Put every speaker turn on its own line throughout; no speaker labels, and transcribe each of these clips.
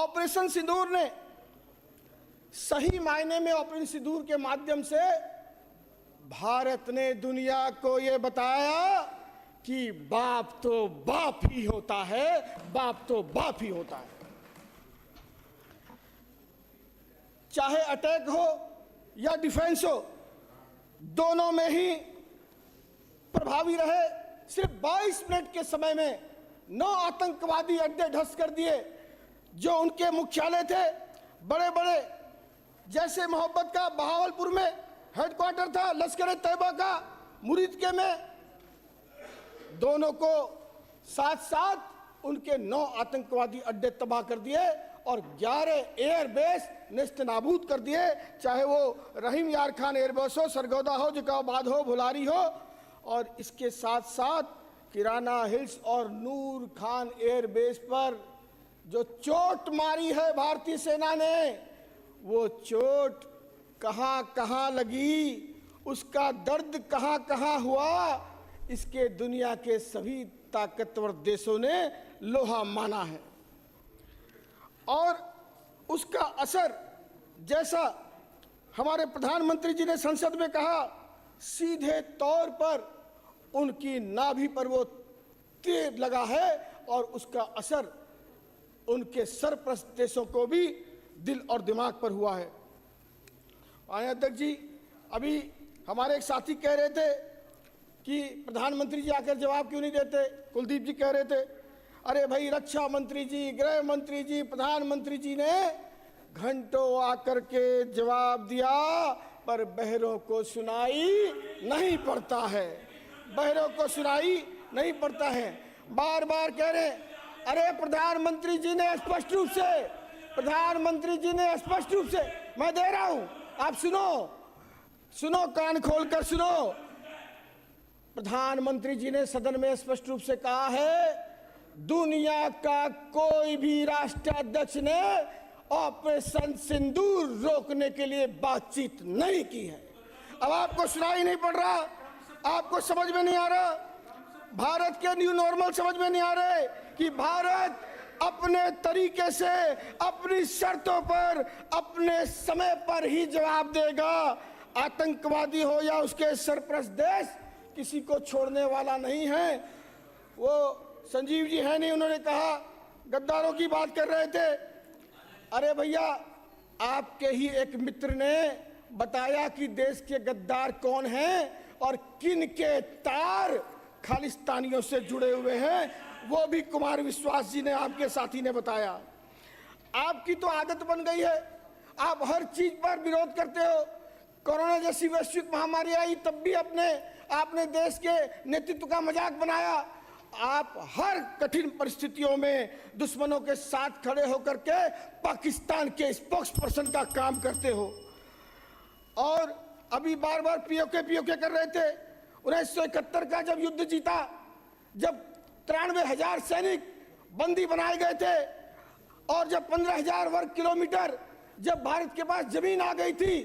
Operation सिंदूर ने सही मायने में ऑपरेशन सिंदूर के माध्यम से भारत ने दुनिया को ये बताया कि बाप तो बाप ही होता है, बाप तो बाप ही होता है। चाहे अटैक हो या डिफेंस हो, दोनों में ही प्रभावी रहे। सिर्फ 22 मिनट के समय में 9 आतंकवादी अड्डे ध्वस्त कर दिए जो उनके मुख्यालय थे। बड़े बड़े जैसे मोहब्बत का बहावलपुर में हेडक्वार्टर था, लश्कर तैयबा का मुरीदके में, दोनों को साथ साथ उनके 9 आतंकवादी अड्डे तबाह कर दिए और 11 एयरबेस नेस्तनाबूद कर दिए। चाहे वो रहीम यार खान एयरबेस हो, सरगोदा हो, जकाबाद हो, भुलारी हो, और इसके साथ साथ किराना हिल्स और नूर खान एयरबेस पर जो चोट मारी है भारतीय सेना ने, वो चोट कहां कहां लगी, उसका दर्द कहां कहां हुआ, इसके दुनिया के सभी ताकतवर देशों ने लोहा माना है। और उसका असर, जैसा हमारे प्रधानमंत्री जी ने संसद में कहा, सीधे तौर पर उनकी नाभि पर वो तीर लगा है और उसका असर उनके सरप्रस्त देशों को भी दिल और दिमाग पर हुआ है। अध्यक्ष जी, अभी हमारे एक साथी कह रहे थे कि प्रधानमंत्री जी आकर जवाब क्यों नहीं देते। कुलदीप जी कह रहे थे, अरे भाई रक्षा मंत्री जी, गृह मंत्री जी, प्रधानमंत्री जी ने घंटों आकर के जवाब दिया, पर बहरों को सुनाई नहीं पड़ता है, बहरों को सुनाई नहीं पड़ता है। बार बार कह रहे, अरे प्रधानमंत्री जी ने स्पष्ट रूप से, प्रधानमंत्री जी ने स्पष्ट रूप से, मैं दे रहा हूं, आप सुनो, सुनो, कान खोलकर सुनो। प्रधानमंत्री जी ने सदन में स्पष्ट रूप से कहा है, दुनिया का कोई भी राष्ट्राध्यक्ष ने ऑपरेशन सिंदूर रोकने के लिए बातचीत नहीं की है। अब आपको सुनाई नहीं पड़ रहा, आपको समझ में नहीं आ रहा, भारत के न्यू नॉर्मल समझ में नहीं आ रहे कि भारत अपने तरीके से, अपनी शर्तों पर, अपने समय पर ही जवाब देगा। आतंकवादी हो या उसके सरप्रस्त देश, किसी को छोड़ने वाला नहीं है। वो संजीव जी है नहीं, उन्होंने कहा, गद्दारों की बात कर रहे थे। अरे भैया, आपके ही एक मित्र ने बताया कि देश के गद्दार कौन हैं और किन के तार खालिस्तानियों से जुड़े हुए हैं, वो भी कुमार विश्वास जी ने, आपके साथी ने बताया। आपकी तो आदत बन गई है, आप हर चीज पर विरोध करते हो। कोरोना जैसी वैश्विक महामारी आई तब भी आपने देश के नेतृत्व का मजाक बनाया। आप हर कठिन परिस्थितियों में दुश्मनों के साथ खड़े होकर के पाकिस्तान के स्पोक्स पर्सन का काम करते हो। और अभी बार बार पीओके कर रहे थे। 1971 का जब युद्ध जीता, जब 93,000 सैनिक बंदी बनाए गए थे और जब 15,000 वर्ग किलोमीटर जब भारत के पास जमीन आ गई थी,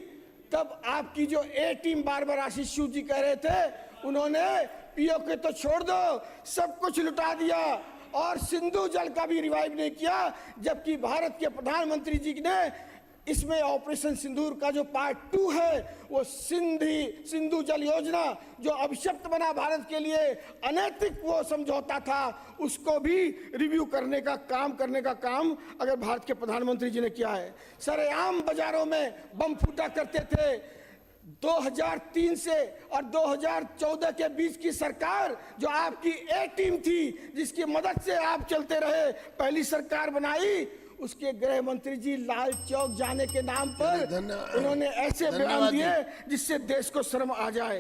तब आपकी जो ए टीम बार बार आशीष शू जी कह रहे थे, उन्होंने पीओके तो छोड़ दो, सब कुछ लुटा दिया और सिंधु जल का भी रिवाइव नहीं किया। जबकि भारत के प्रधानमंत्री जी ने इसमें ऑपरेशन सिंदूर का जो पार्ट 2 है, वो सिंधु जल योजना जो अभिशप्त बना भारत के लिए, अनैतिक वो समझौता था, उसको भी रिव्यू करने का काम अगर भारत के प्रधानमंत्री जी ने किया है। सरेआम बाजारों में बम फूटा करते थे। 2003 से और 2014 के बीच की सरकार, जो आपकी ए टीम थी, जिसकी मदद से आप चलते रहे, पहली सरकार बनाई, उसके गृह मंत्री जी लाल चौक जाने के नाम पर उन्होंने ऐसे बयान दिए जिससे देश को शर्म आ जाए।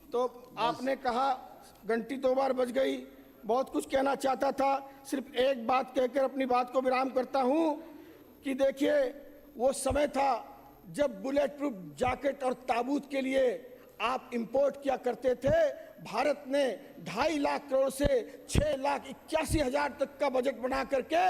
तो आपने कहा, घंटी 2 बार बज गई, बहुत कुछ कहना चाहता था, सिर्फ एक बात कहकर अपनी बात को विराम करता हूं कि देखिए, वो समय था जब बुलेट प्रूफ जैकेट और ताबूत के लिए आप इंपोर्ट किया करते थे। भारत ने 2.5 लाख करोड़ से 6,81,000 तक का बजट बना करके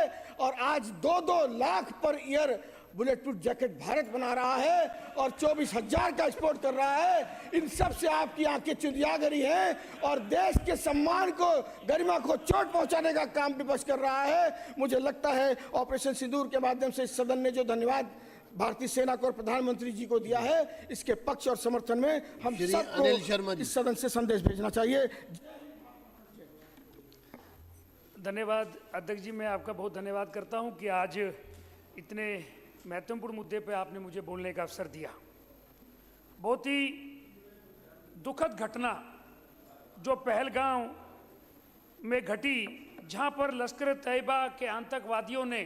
और आज 2-2 lakh per year bullet proof jacket Bharat बना रहा है और 24,000 का एक्सपोर्ट कर रहा है। इन सब से आपकी आंखें चुंधिया गई हैं और देश के सम्मान को, गरिमा को चोट पहुंचाने का काम विपक्ष कर रहा है। मुझे लगता है ऑपरेशन सिंदूर के माध्यम से इस सदन ने जो धन्यवाद भारतीय सेना को और प्रधानमंत्री जी को दिया है, इसके पक्ष और समर्थन में हम सबको इस सदन से संदेश भेजना चाहिए।
धन्यवाद अध्यक्ष जी, मैं आपका बहुत धन्यवाद करता हूं कि आज इतने महत्वपूर्ण मुद्दे पे आपने मुझे बोलने का अवसर दिया। बहुत ही दुखद घटना जो पहलगांव में घटी, जहां पर लश्कर तैयबा के आतंकवादियों ने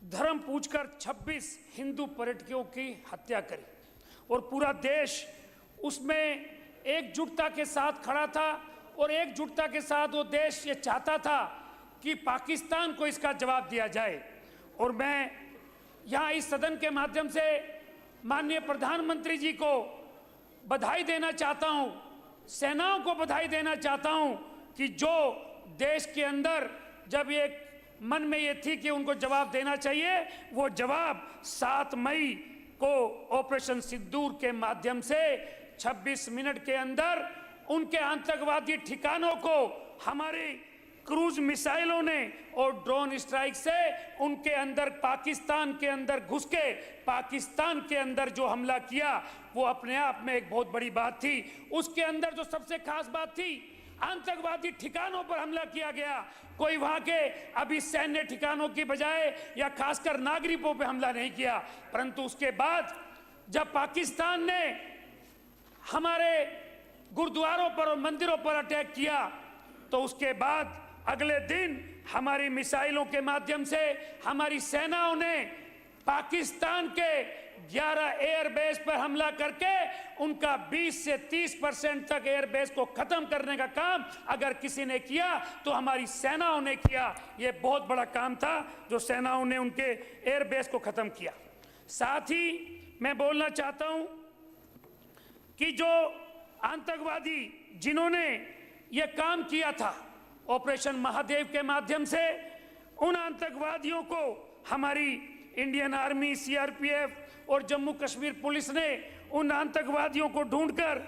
धर्म पूछकर 26 हिंदू पर्यटकों की हत्या करी और पूरा देश उसमें एकजुटता के साथ खड़ा था और एकजुटता के साथ वो देश ये चाहता था कि पाकिस्तान को इसका जवाब दिया जाए। और मैं यहाँ इस सदन के माध्यम से माननीय प्रधानमंत्री जी को बधाई देना चाहता हूँ, सेनाओं को बधाई देना चाहता हूँ कि जो देश के अंदर जब ये मन में ये थी कि उनको जवाब देना चाहिए, वो जवाब 7 मई को ऑपरेशन सिंदूर के माध्यम से 26 मिनट के अंदर उनके आतंकवादी ठिकानों को हमारी क्रूज मिसाइलों ने और ड्रोन स्ट्राइक से उनके अंदर पाकिस्तान के अंदर घुस के पाकिस्तान के अंदर जो हमला किया, वो अपने आप में एक बहुत बड़ी बात थी। उसके अंदर जो सबसे खास बात थी, आतंकवादी ठिकानों पर हमला किया गया। कोई वहां के अभी सैन्य ठिकानों की बजाय या खासकर नागरिकों पर हमला नहीं किया, परंतु उसके बाद जब पाकिस्तान ने हमारे गुरुद्वारों पर और मंदिरों पर अटैक किया, तो उसके बाद अगले दिन हमारी मिसाइलों के माध्यम से हमारी सेनाओं ने पाकिस्तान के 11 एयरबेस पर हमला करके उनका 20 से 30% तक एयरबेस को खत्म करने का काम अगर किसी ने किया तो हमारी सेनाओं ने किया। ये बहुत बड़ा काम था जो सेनाओं ने उनके एयरबेस को खत्म किया। साथ ही मैं बोलना चाहता हूं कि जो आतंकवादी जिन्होंने ये काम किया था ऑपरेशन महादेव के माध्यम से, उन आतंकवादियों को हमारी इंडियन आर्मी, सीआरपीएफ और जम्मू कश्मीर पुलिस ने उन आतंकवादियों को ढूंढकर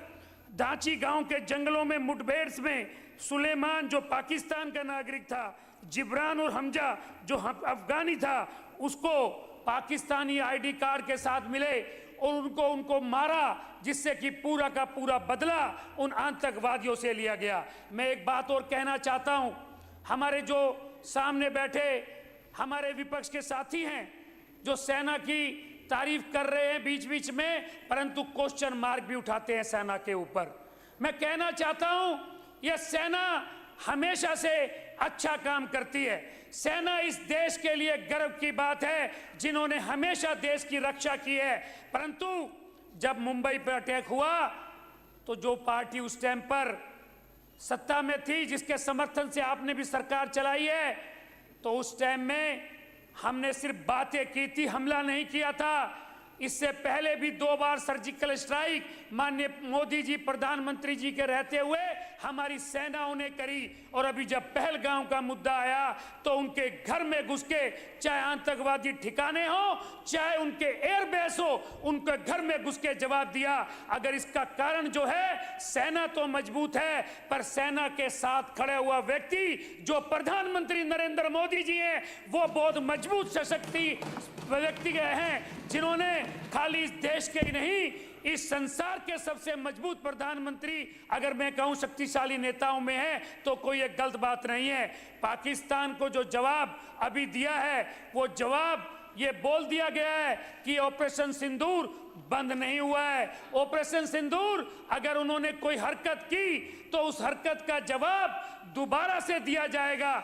दाची गांव के जंगलों में मुठभेड़ में सुलेमान जो पाकिस्तान का नागरिक था, जिब्रान और हमजा जो अफगानी था, उसको पाकिस्तानी आईडी कार्ड के साथ मिले और उनको मारा, जिससे कि पूरा का पूरा बदला उन आतंकवादियों से लिया गया। मैं एक बात और कहना चाहता हूं, हमारे जो सामने बैठे हमारे विपक्ष के साथी हैं जो सेना की तारीफ कर रहे हैं बीच बीच में, परंतु क्वेश्चन मार्क भी उठाते हैं सेना के ऊपर। मैं कहना चाहता हूं, यह सेना हमेशा से अच्छा काम करती है। सेना इस देश के लिए गर्व की बात है, जिन्होंने हमेशा देश की रक्षा की है। परंतु जब मुंबई पर अटैक हुआ तो जो पार्टी उस टाइम पर सत्ता में थी, जिसके समर्थन से आपने भी सरकार चलाई है, तो उस टाइम में हमने सिर्फ बातें की थी, हमला नहीं किया था। इससे पहले भी 2 बार सर्जिकल स्ट्राइक माननीय मोदी जी प्रधानमंत्री जी के रहते हुए हमारी सेनाओं ने करी। और अभी जब पहलगांव का मुद्दा आया तो उनके घर में घुस के, चाहे आतंकवादी ठिकाने हो चाहे उनके एयरबेस हो, उनके घर में घुस के जवाब दिया। अगर इसका कारण जो है, सेना तो मजबूत है, पर सेना के साथ खड़े हुआ व्यक्ति जो प्रधानमंत्री नरेंद्र मोदी जी हैं, वो बहुत मजबूत सशक्त व्यक्ति हैं, जिन्होंने खाली इस देश के ही नहीं, इस संसार के सबसे मजबूत प्रधानमंत्री अगर मैं कहूं शक्तिशाली नेताओं में है तो कोई एक गलत बात नहीं है। पाकिस्तान को जो जवाब अभी दिया है, वो जवाब ये बोल दिया गया है कि ऑपरेशन सिंदूर बंद नहीं हुआ है। ऑपरेशन सिंदूर अगर उन्होंने कोई हरकत की तो उस हरकत का जवाब दोबारा से दिया जाएगा।